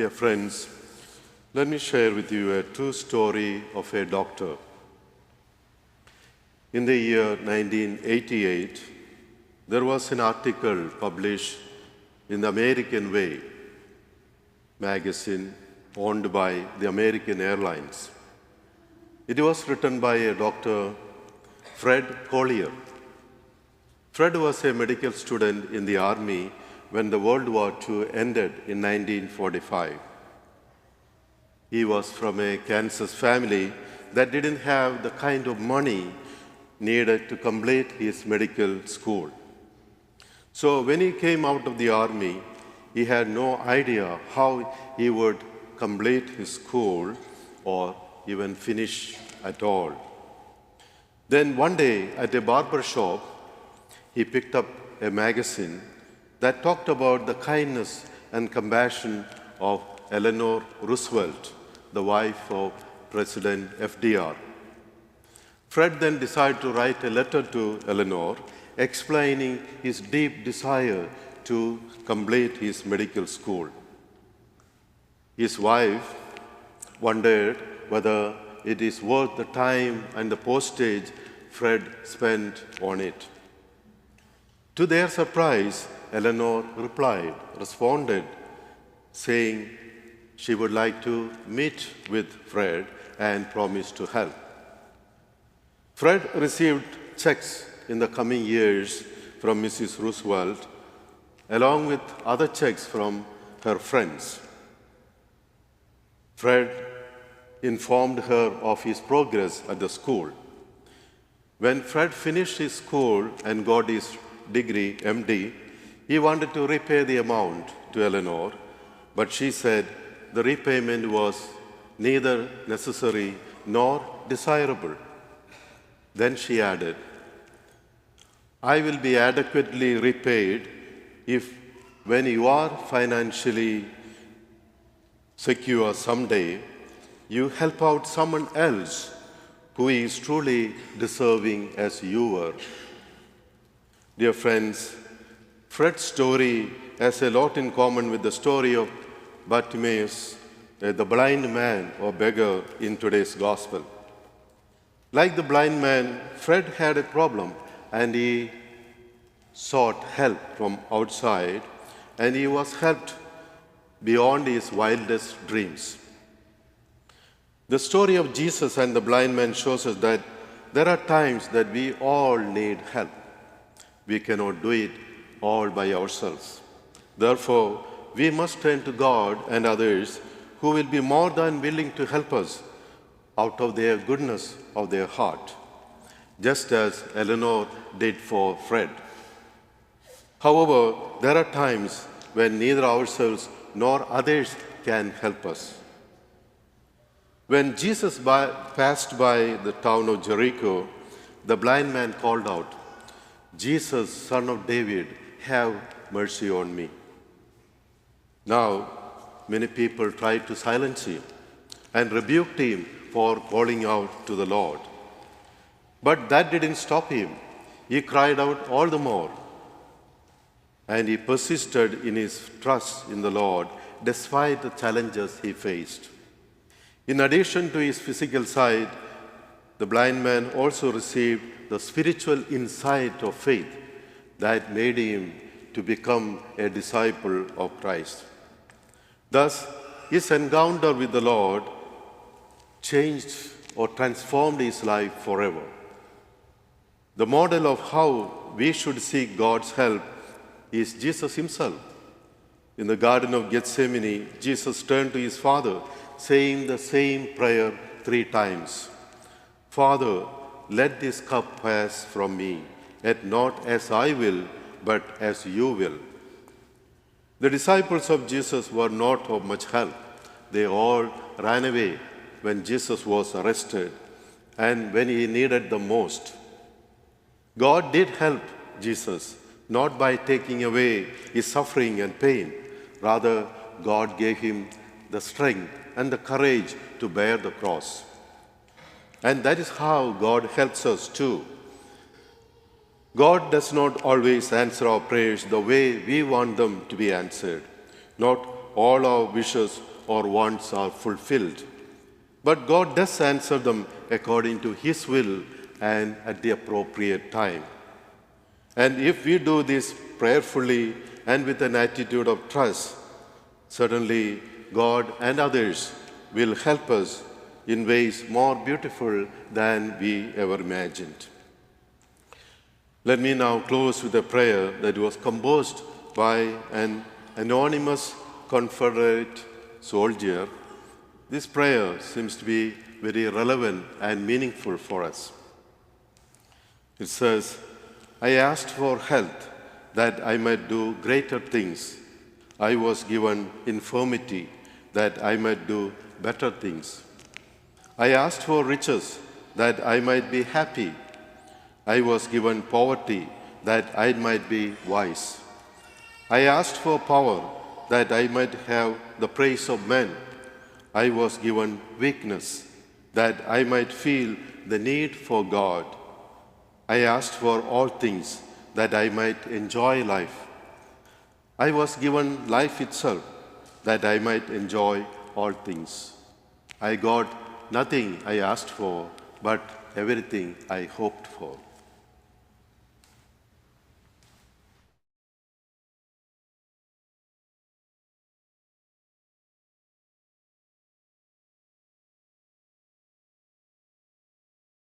Dear friends, let me share with you a true story of a doctor. In the year 1988, there was an article published in the American Way magazine owned by the American Airlines. It was written by a Dr. Fred Collier. Fred was a medical student in the Army when the World War II ended in 1945. He was from a Kansas family that didn't have the kind of money needed to complete his medical school. So when he came out of the Army, he had no idea how he would complete his school or even finish at all. Then one day at a barber shop, he picked up a magazine that talked about the kindness and compassion of Eleanor Roosevelt, the wife of President FDR. Fred then decided to write a letter to Eleanor explaining his deep desire to complete his medical school. His wife wondered whether it is worth the time and the postage Fred spent on it. To their surprise, Eleanor responded, saying she would like to meet with Fred and promised to help. Fred received checks in the coming years from Mrs. Roosevelt, along with other checks from her friends. Fred informed her of his progress at the school. When Fred finished his school and got his degree, MD, he wanted to repay the amount to Eleanor, but she said the repayment was neither necessary nor desirable. Then she added, "I will be adequately repaid if, when you are financially secure someday, you help out someone else who is truly deserving as you were." Dear friends, Fred's story has a lot in common with the story of Bartimaeus, the blind man or beggar in today's gospel. Like the blind man, Fred had a problem and he sought help from outside, and he was helped beyond his wildest dreams. The story of Jesus and the blind man shows us that there are times that we all need help. We cannot do it all by ourselves. Therefore, we must turn to God and others who will be more than willing to help us out of their goodness of their heart, just as Eleanor did for Fred. However, there are times when neither ourselves nor others can help us. When Jesus passed by the town of Jericho, the blind man called out, "Jesus, Son of David, have mercy on me." Now, many people tried to silence him and rebuked him for calling out to the Lord. But that didn't stop him. He cried out all the more, and he persisted in his trust in the Lord despite the challenges he faced. In addition to his physical sight, the blind man also received the spiritual insight of faith that made him to become a disciple of Christ. Thus, his encounter with the Lord changed or transformed his life forever. The model of how we should seek God's help is Jesus himself. In the Garden of Gethsemane, Jesus turned to his Father, saying the same prayer 3 times. "Father, let this cup pass from me, yet not as I will, but as you will." The disciples of Jesus were not of much help. They all ran away when Jesus was arrested and when he needed them most. God did help Jesus, not by taking away his suffering and pain. Rather, God gave him the strength and the courage to bear the cross. And that is how God helps us too. God does not always answer our prayers the way we want them to be answered. Not all our wishes or wants are fulfilled. But God does answer them according to His will and at the appropriate time. And if we do this prayerfully and with an attitude of trust, certainly God and others will help us in ways more beautiful than we ever imagined. Let me now close with a prayer that was composed by an anonymous Confederate soldier. This prayer seems to be very relevant and meaningful for us. It says, I asked for health that I might do greater things. I was given infirmity that I might do better things. I asked for riches that I might be happy. I was given poverty that I might be wise. I asked for power that I might have the praise of men. I was given weakness that I might feel the need for God. I asked for all things that I might enjoy life. I was given life itself that I might enjoy all things. I got nothing I asked for, but everything I hoped for.